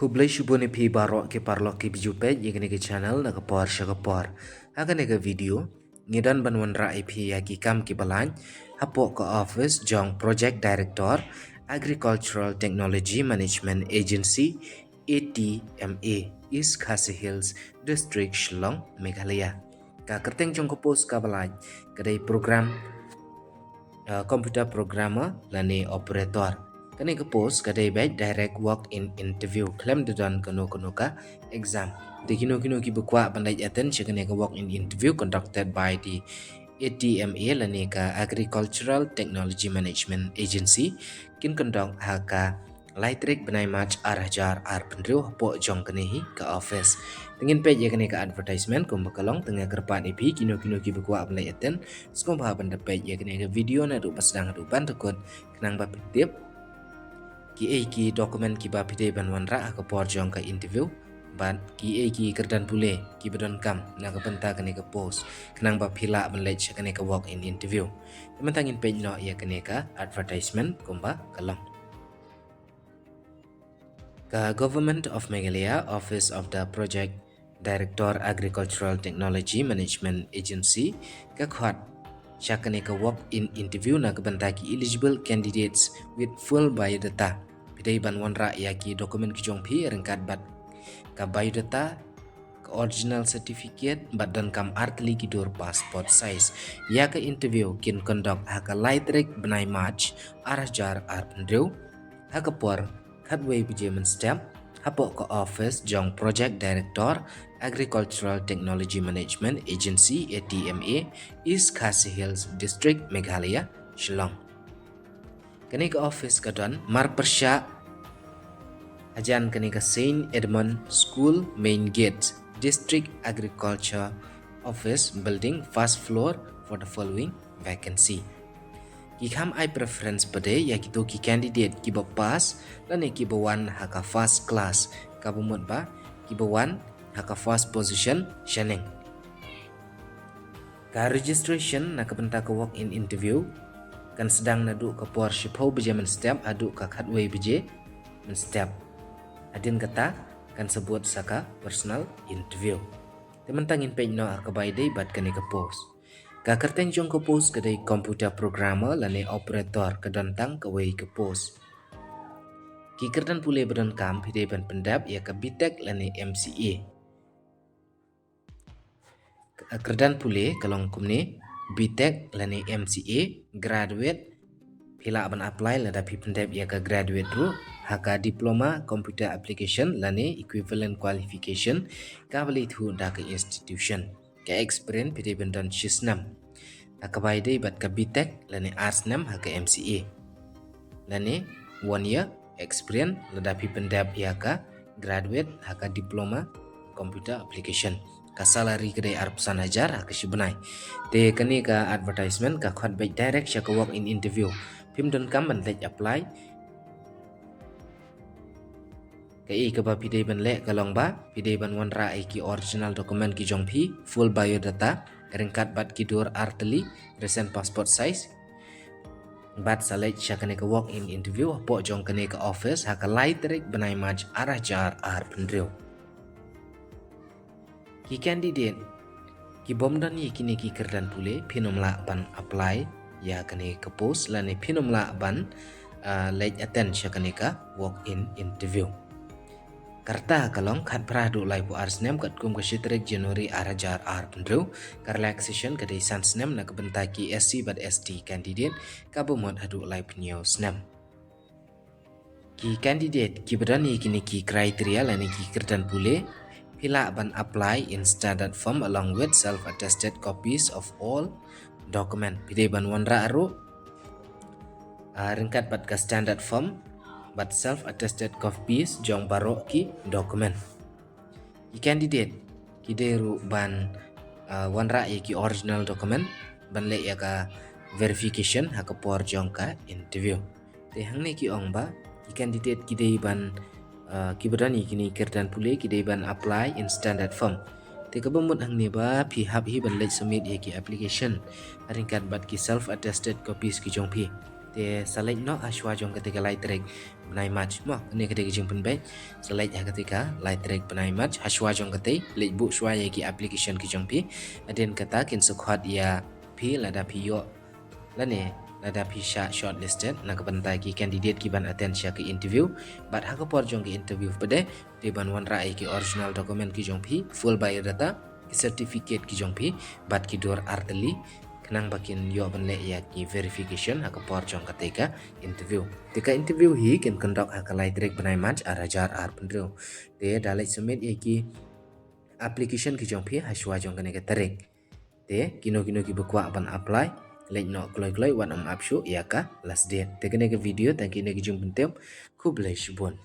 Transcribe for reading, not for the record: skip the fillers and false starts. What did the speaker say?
Kublai shubone phi barok ke parlok ke bijupe yegene ke channel na kapor shakapor. Agane ke video ngidan banwan ra phi ya ki kam ki balan hapo ko office jong project director Agricultural Technology Management Agency ATMA East Khasi Hills District Shillong Meghalaya. Ka kerteng jong ko post ka balan kadai program computer programmer lani operator. Kani ke post kadai baik direct walk in interview klaim dedan kano ka exam. Di kino ki bukwa bandai attend kani ke walk in interview conducted by the ATMA lani ka Agricultural Technology Management Agency kin conduct haka Lightrik benai match arhajar pendriu hapo jong kani ke office. Tengin page ya kani ke advertisement kum bakalong tengah kerpan ipi kino ki bukwa bandai attend skom ha banda page ya kani ke video na du pasdang du bantukun kenang bapit tip ki dokumen ki ba pide ban wanra ka por jong ka interview ban ki kerdan pule ki bedon kam na ka penta kane ka post kenang ba phila ban lech kane ka walk in interview teman page no ya kane ka advertisement kumba kalong ka Government of Meghalaya Office of the Project Director Agricultural Technology Management Agency ka khwat shakane ka walk in interview na ka banta ki eligible candidates with full biodata pidai ban wanra ya ki dokumen ki jong phi rengkat bat ka biodata ka original certificate bat dan kam artli ki dur passport size ya ka interview kin conduct haka lightrik benai match arjar pendrew haka por khatway bijemen step hapo ka office jong project director Agricultural Technology Management Agency ATMA East Khasi Hills District Meghalaya Shillong. Kani ka office ka don mar persya ajan kani ka Saint Edmund School Main Gate District Agriculture Office Building first floor for the following vacancy. Ki kham ai preference pade ya ki to ki candidate ki ba pass lani ki ba wan haka first class ka bumot ba ki ba wan haka first position shaneng. Ka registration na kabenta ka walk in interview kan sedang nadu ka por shipho beje men step adu ka khatway beje men step adin kata kan sebut saka personal interview tementangin page no akabai dei bat kani ka post ka kerteng jong ka post kadai computer programmer lani operator kadantang ka way ka post ki kerdan pule badan kam pide ban pendap ya ka bitek lani MCA kerdan pule kalong kumne BTech lani MCA graduate pila ban apply lada pi pendep ya ka graduate ru haka diploma computer application lani equivalent qualification ka bali thu da ka institution ka experience pide bendan shisnam haka bai dei bat ka BTech lani arts nam haka MCA lani 1 year experience lada pi pendep ya ka graduate haka diploma computer application ka salary kedai arpusan hajar haka shibnai te kani ka advertisement ka khot baik direct sha ka walk in interview phim don kam ban lech apply ka ka ba pidei ban le kalong ba pidei ban wan ra ki original document ki jong phi full biodata rengkat bat ki dur artli recent passport size bat salech sha kani ka walk in interview po jong kani ka office haka lightrik benai match arah jar pendrew ki candidate ki bomdan ye kini ki kerdan pule phinomla ban apply ya kani ka post lani phinomla ban late attend sha kani ka walk in interview karta kalong khat pradu lai bu arsnem kat kum ka shitrek January arajar pendrew ka relaxation ka dei sansnem na ka bentaki SC bat ST candidate ka bomot adu lai pnyo snem ki candidate ki berani kini ki kriteria lani ki kerdan pule pila ban apply in standard form along with self-attested copies of all document pide ban wanra aru rengkat bat ka standard form but self-attested copies jong baro ki document ki candidate ki deru ban wanra ki original document ban le ya ka verification haka por jong ka interview te hangni ki ong ba ki candidate ki dei ban ki berani kini kerdan pule ki dei ban apply in standard form te ka bamut hang ni ba phi hab hi ban lech submit ye ki application ringkat bat ki self attested copies ki jong phi te salai no ashwa jong ketika lai trek benai match mo ne ketika jing penbe salai ha ketika lai trek benai match hashwa jong kete le bu shwa ye ki application ki jong pi aden kata kin sukhat ya pi lada pi yo lane lada pi sha shortlisted na kebantai ki candidate ki ban attend sha ki interview but ha kapor jong ki interview pede te ban wan rai ki original document ki jong pi full biodata ki certificate ki jong pi bat ki dor arteli kenang bakin yo ban le ya ki verification ha kapor jong ketika interview tika interview hi kin conduct ha kalai direct banai match arajar ar pendro te dalai submit ye ki application ki jong pi ha shwa jong kane ke terek te kino ki bekwa ban apply lek no kloi wan apshu ya ka last date te kene ke video tang kine ki jung pentem ku blai shubon